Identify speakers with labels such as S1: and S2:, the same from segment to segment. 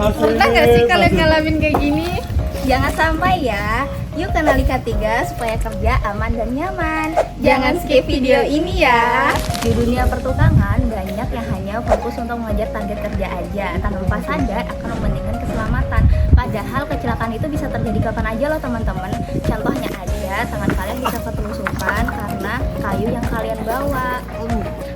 S1: Pernah nggak sih kalian ngalamin kayak gini?
S2: Jangan sampai ya. Yuk kenali K3 supaya kerja aman dan nyaman.
S1: Jangan skip video ini ya.
S2: Di dunia pertukangan banyak yang hanya fokus untuk mengejar target kerja aja tanpa sadar akan mementingkan keselamatan. Padahal kecelakaan itu bisa terjadi kapan aja loh teman-teman. Contohnya aja tangan kalian bisa ketelusukan karena kayu yang kalian bawa.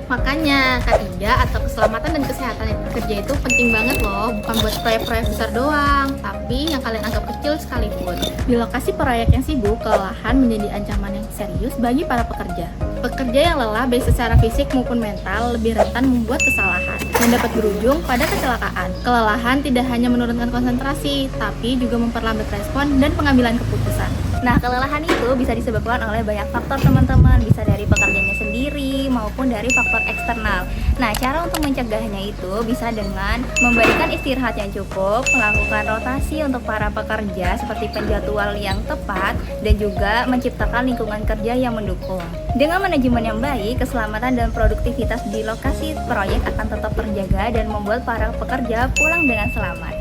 S1: Makanya K3 atau keselamatan dan kesehatan kerja itu penting banget loh. Bukan buat proyek-proyek besar doang, tapi yang kalian anggap kecil sekalipun. Di lokasi proyek yang sibuk, kelelahan menjadi ancaman yang serius bagi para pekerja. Pekerja yang lelah baik secara fisik maupun mental lebih rentan membuat kesalahan yang dapat berujung pada kecelakaan. Kelelahan tidak hanya menurunkan konsentrasi, tapi juga memperlambat respon dan pengambilan keputusan.
S2: Nah, kelelahan itu bisa disebabkan oleh banyak faktor teman-teman, bisa dari pekerjanya sendiri maupun dari faktor eksternal. Nah, cara untuk mencegahnya itu bisa dengan memberikan istirahat yang cukup, melakukan rotasi untuk para pekerja seperti penjadwal yang tepat, dan juga menciptakan lingkungan kerja yang mendukung. Dengan manajemen yang baik, keselamatan dan produktivitas di lokasi proyek akan tetap terjaga dan membuat para pekerja pulang dengan selamat.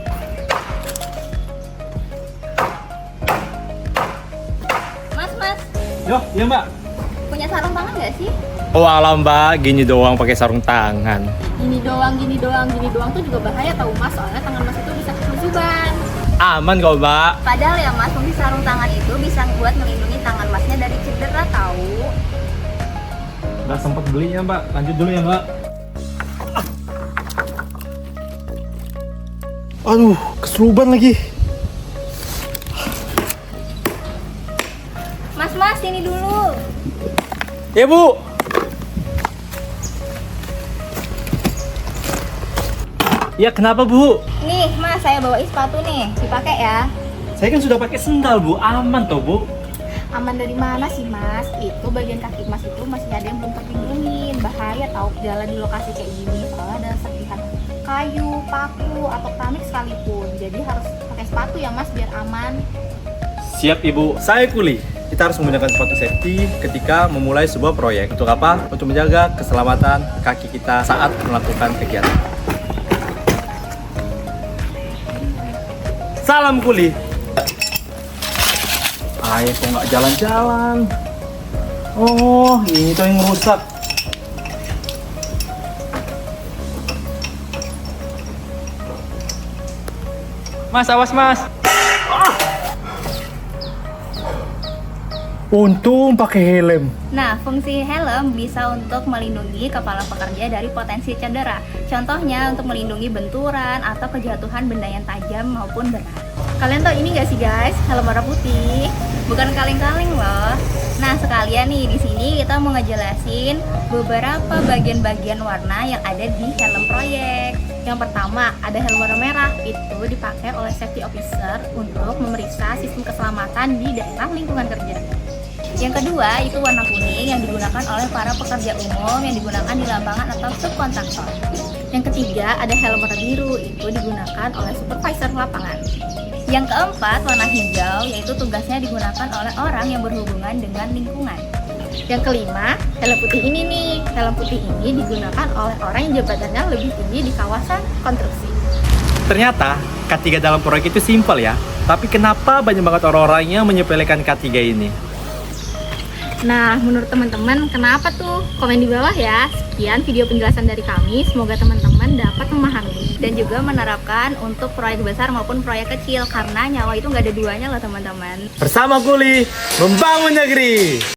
S2: Mas,
S3: Yo, iya mbak.
S2: punya sarung tangan nggak sih?
S3: Oh alah mbak, gini doang pakai sarung tangan.
S1: Gini doang tuh juga bahaya tau mas, soalnya tangan mas itu bisa kesusuban.
S3: Aman kok mbak.
S2: Padahal ya mas, fungsi sarung tangan itu bisa buat melindungi tangan masnya dari cedera tahu.
S3: Udah sempet belinya mbak, lanjut dulu ya mbak. Aduh, keseruban lagi.
S2: Mas, sini dulu.
S3: Ya bu. Ya kenapa bu?
S2: Nih mas, saya bawain sepatu nih, dipakai ya.
S3: Saya kan sudah pakai sendal bu, aman toh bu.
S1: Aman dari mana sih mas? Itu bagian kaki mas itu masih ada yang belum terlindungin. Bahaya tau jalan di lokasi kayak gini, soalnya ada serpihan kayu, paku, atau keramik sekalipun. Jadi harus pakai sepatu ya mas biar aman.
S3: Siap ibu, saya Kuli. Kita harus menggunakan sepatu safety ketika memulai sebuah proyek. Untuk apa? Untuk menjaga keselamatan kaki kita saat melakukan kegiatan. Salam Kuli. Ayo kok nggak jalan-jalan. Oh, ini tuh yang rusak. Mas, awas mas. Untung pakai helm.
S2: Nah, fungsi helm bisa untuk melindungi kepala pekerja dari potensi cedera. Contohnya untuk melindungi benturan atau kejatuhan benda yang tajam maupun berat.
S1: Kalian tahu ini nggak sih guys? Helm warna putih.
S2: Bukan kaleng-kaleng loh. Nah, sekalian nih di sini kita mau ngejelasin beberapa bagian-bagian warna yang ada di helm proyek.
S1: Yang pertama, ada helm warna merah. Itu dipakai oleh safety officer untuk memeriksa sistem keselamatan di daerah lingkungan kerja.
S2: Yang kedua itu warna kuning yang digunakan oleh para pekerja umum yang digunakan di lapangan atau subkontraktor.
S1: Yang ketiga, ada helm warna biru. Itu digunakan oleh supervisor lapangan.
S2: Yang keempat warna hijau yaitu tugasnya digunakan oleh orang yang berhubungan dengan lingkungan.
S1: Yang kelima, helm putih ini nih. Helm putih ini digunakan oleh orang yang jabatannya lebih tinggi di kawasan konstruksi.
S3: Ternyata K3 dalam proyek itu simpel ya. Tapi kenapa banyak banget orang-orang yang menyepelekan K3 ini?
S1: Nah, menurut teman-teman, kenapa tuh? Komen di bawah ya. Sekian video penjelasan dari kami. Semoga teman-teman dapat memahami.
S2: Dan juga menerapkan untuk proyek besar maupun proyek kecil karena nyawa itu nggak ada duanya loh teman-teman.
S3: Bersama Kuli, membangun negeri.